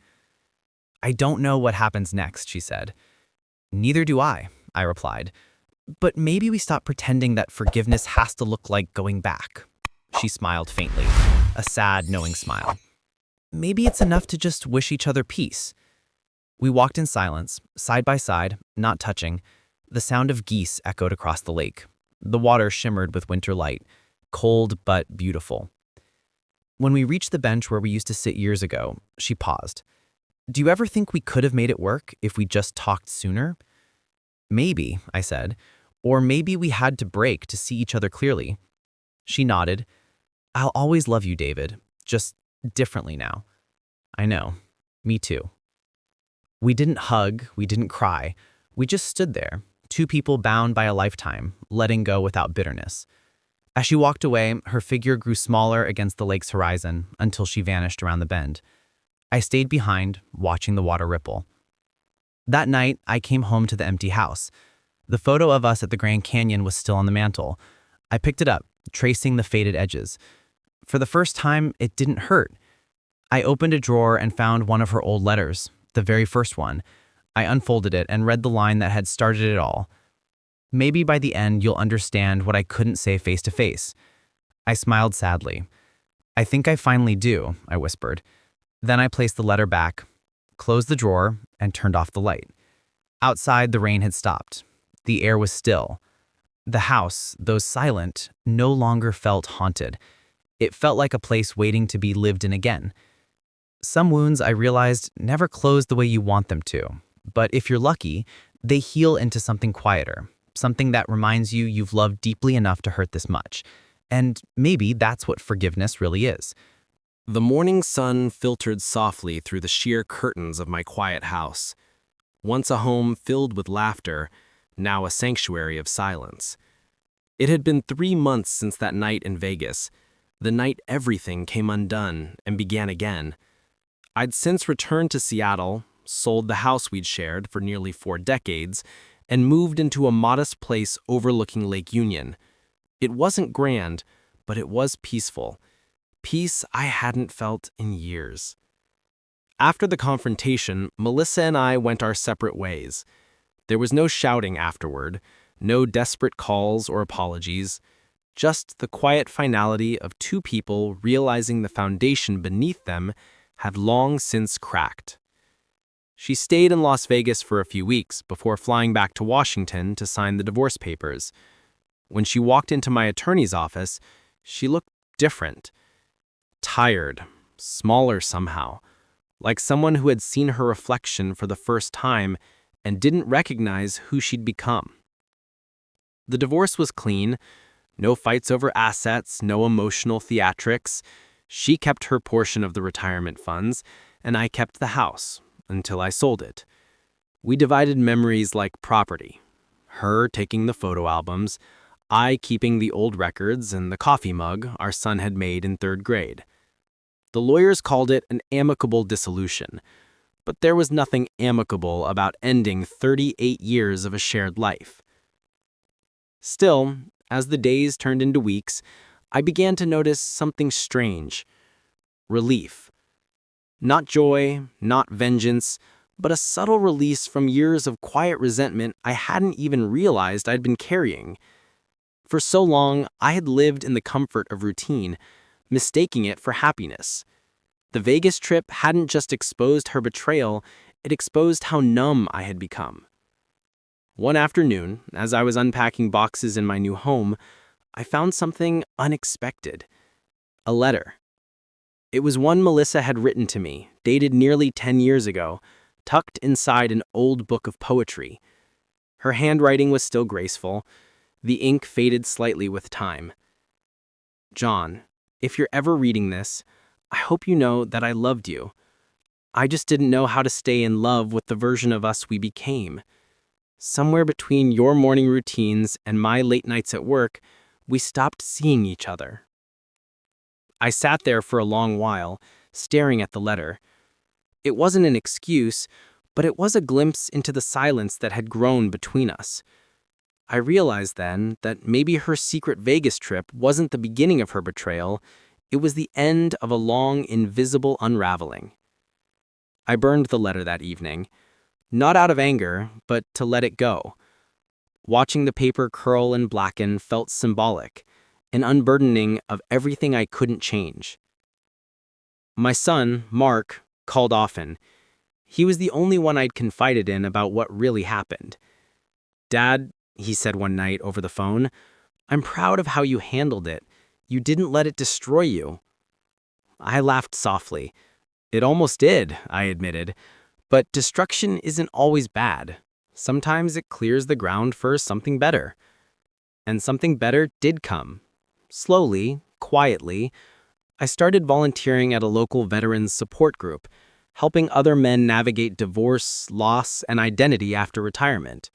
"I don't know what happens next," she said. "Neither do I replied. "But maybe we stop pretending that forgiveness has to look like going back." She smiled faintly, a sad, knowing smile. "Maybe it's enough to just wish each other peace." We walked in silence, side by side, not touching. The sound of geese echoed across the lake. The water shimmered with winter light, cold but beautiful. When we reached the bench where we used to sit years ago, she paused. "Do you ever think we could have made it work if we just talked sooner?" "Maybe," I said. "Or maybe we had to break to see each other clearly." She nodded. "I'll always love you, David, just differently now." "I know. Me too." We didn't hug, we didn't cry. We just stood there, two people bound by a lifetime, letting go without bitterness. As she walked away, her figure grew smaller against the lake's horizon until she vanished around the bend. I stayed behind, watching the water ripple. That night, I came home to the empty house. The photo of us at the Grand Canyon was still on the mantle. I picked it up, tracing the faded edges. For the first time, it didn't hurt. I opened a drawer and found one of her old letters, the very first one. I unfolded it and read the line that had started it all. "Maybe by the end you'll understand what I couldn't say face to face." I smiled sadly. "I think I finally do," I whispered. Then I placed the letter back, closed the drawer, and turned off the light. Outside, the rain had stopped. The air was still. The house, though silent, no longer felt haunted. It felt like a place waiting to be lived in again. Some wounds, I realized, never close the way you want them to. But if you're lucky, they heal into something quieter, something that reminds you you've loved deeply enough to hurt this much. And maybe that's what forgiveness really is. The morning sun filtered softly through the sheer curtains of my quiet house. Once a home filled with laughter, now a sanctuary of silence. It had been 3 months since that night in Vegas, the night everything came undone and began again. I'd since returned to Seattle, sold the house we'd shared for nearly 4 decades, and moved into a modest place overlooking Lake Union. It wasn't grand, but it was peaceful. Peace I hadn't felt in years. After the confrontation, Melissa and I went our separate ways. There was no shouting afterward, no desperate calls or apologies, just the quiet finality of two people realizing the foundation beneath them had long since cracked. She stayed in Las Vegas for a few weeks before flying back to Washington to sign the divorce papers. When she walked into my attorney's office, she looked different. Tired, smaller somehow, like someone who had seen her reflection for the first time and didn't recognize who she'd become. The divorce was clean, no fights over assets, no emotional theatrics. She kept her portion of the retirement funds, and I kept the house until I sold it. We divided memories like property, her taking the photo albums, I keeping the old records and the coffee mug our son had made in 3rd grade. The lawyers called it an amicable dissolution, but there was nothing amicable about ending 38 years of a shared life. Still, as the days turned into weeks, I began to notice something strange. Relief. Not joy, not vengeance, but a subtle release from years of quiet resentment I hadn't even realized I'd been carrying. For so long, I had lived in the comfort of routine, mistaking it for happiness. The Vegas trip hadn't just exposed her betrayal, it exposed how numb I had become. One afternoon, as I was unpacking boxes in my new home, I found something unexpected. A letter. It was one Melissa had written to me, dated nearly 10 years ago, tucked inside an old book of poetry. Her handwriting was still graceful. The ink faded slightly with time. "John, if you're ever reading this, I hope you know that I loved you. I just didn't know how to stay in love with the version of us we became. Somewhere between your morning routines and my late nights at work, we stopped seeing each other." I sat there for a long while, staring at the letter. It wasn't an excuse, but it was a glimpse into the silence that had grown between us. I realized then that maybe her secret Vegas trip wasn't the beginning of her betrayal, it was the end of a long, invisible unraveling. I burned the letter that evening, not out of anger, but to let it go. Watching the paper curl and blacken felt symbolic, an unburdening of everything I couldn't change. My son, Mark, called often. He was the only one I'd confided in about what really happened. "Dad," he said one night over the phone, "I'm proud of how you handled it. You didn't let it destroy you." I laughed softly. "It almost did," I admitted. "But destruction isn't always bad. Sometimes it clears the ground for something better." And something better did come. Slowly, quietly, I started volunteering at a local veterans support group, helping other men navigate divorce, loss, and identity after retirement.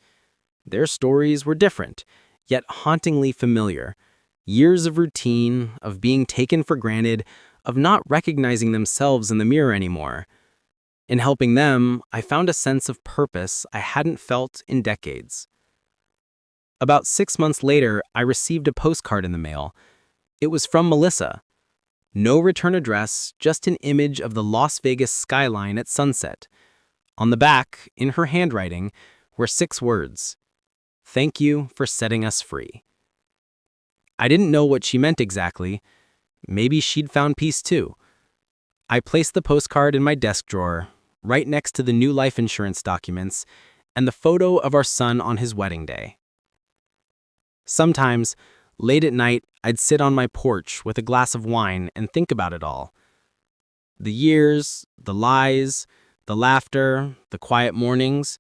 Their stories were different, yet hauntingly familiar. Years of routine, of being taken for granted, of not recognizing themselves in the mirror anymore. In helping them, I found a sense of purpose I hadn't felt in decades. About 6 months later, I received a postcard in the mail. It was from Melissa. No return address, just an image of the Las Vegas skyline at sunset. On the back, in her handwriting, were 6 words: "Thank you for setting us free." I didn't know what she meant exactly. Maybe she'd found peace too. I placed the postcard in my desk drawer, right next to the new life insurance documents and the photo of our son on his wedding day. Sometimes, late at night, I'd sit on my porch with a glass of wine and think about it all. The years, the lies, the laughter, the quiet mornings.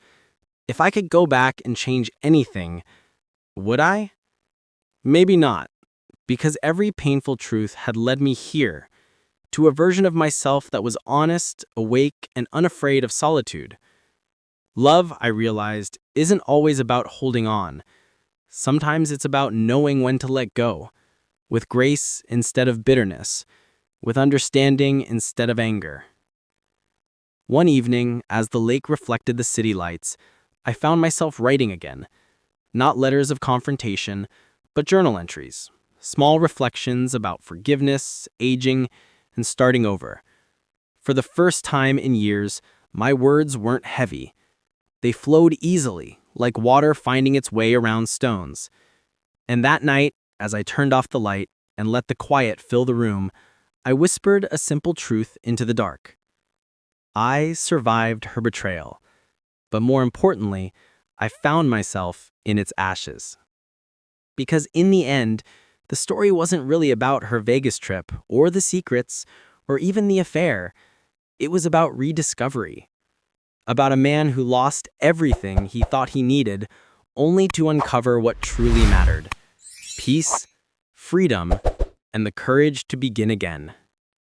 If I could go back and change anything, would I? Maybe not, because every painful truth had led me here, to a version of myself that was honest, awake, and unafraid of solitude. Love, I realized, isn't always about holding on. Sometimes it's about knowing when to let go, with grace instead of bitterness, with understanding instead of anger. One evening, as the lake reflected the city lights, I found myself writing again. Not letters of confrontation, but journal entries, small reflections about forgiveness, aging, and starting over. For the first time in years, my words weren't heavy. They flowed easily, like water finding its way around stones. And that night, as I turned off the light and let the quiet fill the room, I whispered a simple truth into the dark. I survived her betrayal, but more importantly, I found myself in its ashes. Because in the end, the story wasn't really about her Vegas trip, or the secrets, or even the affair. It was about rediscovery. About a man who lost everything he thought he needed, only to uncover what truly mattered: peace, freedom, and the courage to begin again.